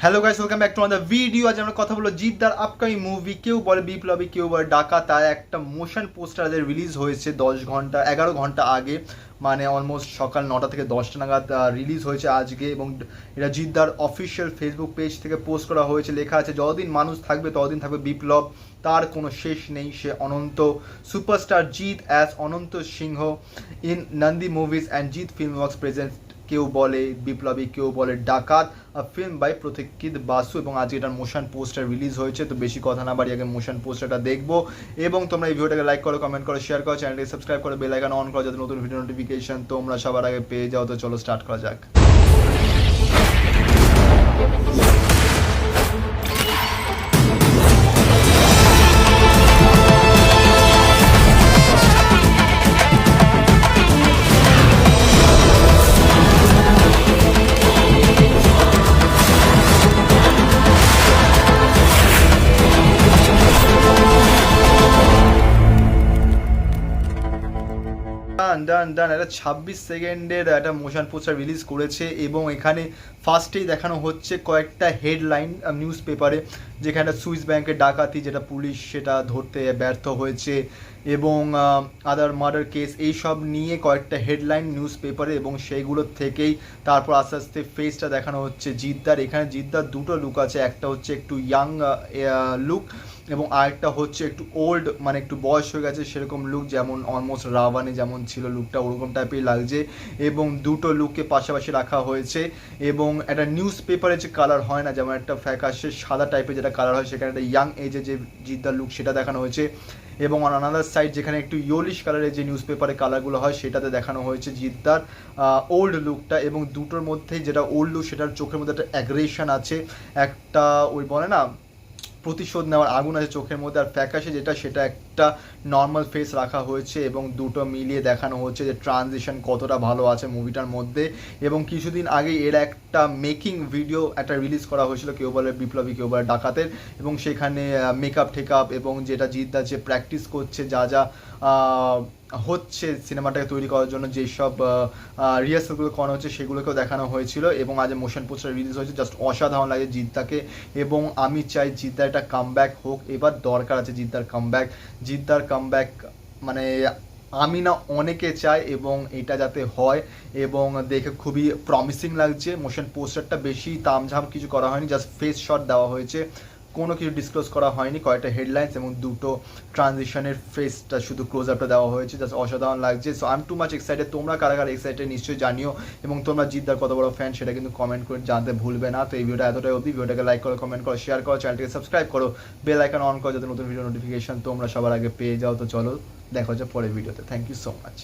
Hello guys, welcome back to another video. আজ আমরা কথা বলবো জিদ্দার আপকামিং মুভি কেউ বলে বিপ্লবী কেউ বলে ডাকাত। তার একটা মোশন পোস্টার রিলিজ হয়েছে 11 ঘন্টা আগে, মানে অলমোস্ট সকাল 9টা থেকে 10টা নাগাদ রিলিজ হয়েছে আজকে। এবং এটা জিদ্দার অফিসিয়াল ফেসবুক পেজ থেকে পোস্ট করা হয়েছে। লেখা আছে, যতদিন মানুষ থাকবে ততদিন থাকবে বিপ্লব, তার কোনো শেষ নেই, সে অনন্ত। Superstar Jeet as Ananta Singha in Nandi movies and Jeet film works present কেউ বলে বিপ্লবী কেউ বলে ডাকাত, ফিল্ম বাই প্রতীক্ষিত বাসু। এবং আজকে এটার মোশন পোস্টার রিলিজ হয়েছে। তো বেশি কথা না বাড়ি আগে মোশন পোস্টারটা দেখবো। এবং তোমরা এই ভিডিওটাকে লাইক করো, কমেন্ট করো, শেয়ার করো, চ্যানেলটাকে সাবস্ক্রাইব করো, বেল আইকন অন করো যাতে নতুন ভিডিও নোটিফিকেশন তোমরা সবার আগে পেয়ে যাও। তো চলো স্টার্ট করা যাক। ডান এটা 26 সেকেন্ডের একটা মোশন পোস্টার রিলিজ করেছে। এবং এখানে ফার্স্টেই দেখানো হচ্ছে কয়েকটা হেডলাইন নিউজ পেপারে, যেখানে সুইস ব্যাংকের ডাকাতি, যেটা পুলিশ সেটা ধরতে ব্যর্থ হয়েছে, এবং আদার মার্ডার কেস, এইসব নিয়ে কয়েকটা হেডলাইন নিউজ পেপারে। এবং সেইগুলোর থেকেই তারপর আস্তে আস্তে ফেসটা দেখানো হচ্ছে জিদ্দার। এখানে জিদ্দার দুটো লুক আছে, একটা হচ্ছে একটু ইয়াং লুক, এবং আরেকটা হচ্ছে একটু ওল্ড, মানে একটু বয়স হয়ে গেছে সেরকম লুক, যেমন অলমোস্ট রাভানে যেমন ছিল লুকটা ওরকম টাইপের লাগছে। এবং দুটো লুককে পাশাপাশি রাখা হয়েছে। এবং একটা নিউজ পেপারে যে কালার হয় না, যেমন একটা ফ্যাকাশে সাদা টাইপের যেটা কালার হয়, সেখানে একটা ইয়াং এজে যে জিদ্দার লুক সেটা দেখানো হয়েছে। এবং অন আনাদার সাইড যেখানে একটু ইয়োলিশ কালারের যে নিউজ পেপারে কালারগুলো হয় সেটাতে দেখানো হয়েছে জিদ্দার ওল্ড লুকটা। এবং দুটোর মধ্যে যেটা ওল্ড লুক সেটার চোখের মধ্যে একটা অ্যাগ্রেশন আছে, একটা ওই বলে না প্রতিশোধ নেওয়ার আগুন আছে চোখের মধ্যে। আর ফ্যাকাশে যেটা সেটা একটা নর্মাল ফেস রাখা হয়েছে। এবং দুটো মিলিয়ে দেখানো হচ্ছে যে ট্রানজিশন কতটা ভালো আছে মুভিটার মধ্যে। এবং কিছুদিন আগে এর একটা মেকিং ভিডিও একটা রিলিজ করা হয়েছিল কেউ বলে বিপ্লবী কেউ বলে ডাকাতের। এবং সেখানে মেকআপ টেকআপ এবং যেটা জিদ্দা যে প্র্যাকটিস করছে, যা যা হচ্ছে সিনেমাটাকে তৈরি করার জন্য যেসব রিহার্সালগুলো করানো হচ্ছে সেগুলোকেও দেখানো হয়েছিল। এবং আজ মোশন পোস্টার রিলিজ হয়েছে, জাস্ট অসাধারণ লাগে জিদ্দাকে। এবং আমি চাই জিদ্দার একটা কামব্যাক হোক, এবার দরকার আছে জিদ্দার কামব্যাক, মানে আমি না অনেকে চাই, এবং এটা যাতে হয়। এবং দেখে খুবই প্রমিসিং লাগছে। মোশন পোস্টারটা বেশি তামঝাম কিছু করা হয়নি, জাস্ট ফেস শট দেওয়া হয়েছে, কোনো কিছু ডিসক্লোজ করা হয়নি, কয়েকটা হেডলাইন্স এবং দুটো ট্রানজিশনের ফেসটা শুধু ক্লোজ আপটা দেওয়া হয়েছে, জাস্ট অসাধারণ লাগছে। So I am too much excited. তোমরা কারা কারা এক্সাইটেড নিশ্চয়ই জানিও। এবং তোমরা জিদ্দার কত বড় ফ্যান সেটা কিন্তু কমেন্ট করে জানতে ভুলবে না। তো এই ভিডিওটা এতটাই অবধি। ভিডিওটাকে লাইক করো, কমেন্ট করো, শেয়ার করো, চ্যানেলটাকে সাবস্ক্রাইব করো, বেল আইকন অন করো যাতে নতুন ভিডিও নোটিফিকেশন তোমরা সবার আগে পেয়ে যাও। তো চলো দেখা হচ্ছে পরের ভিডিওতে। Thank you so much.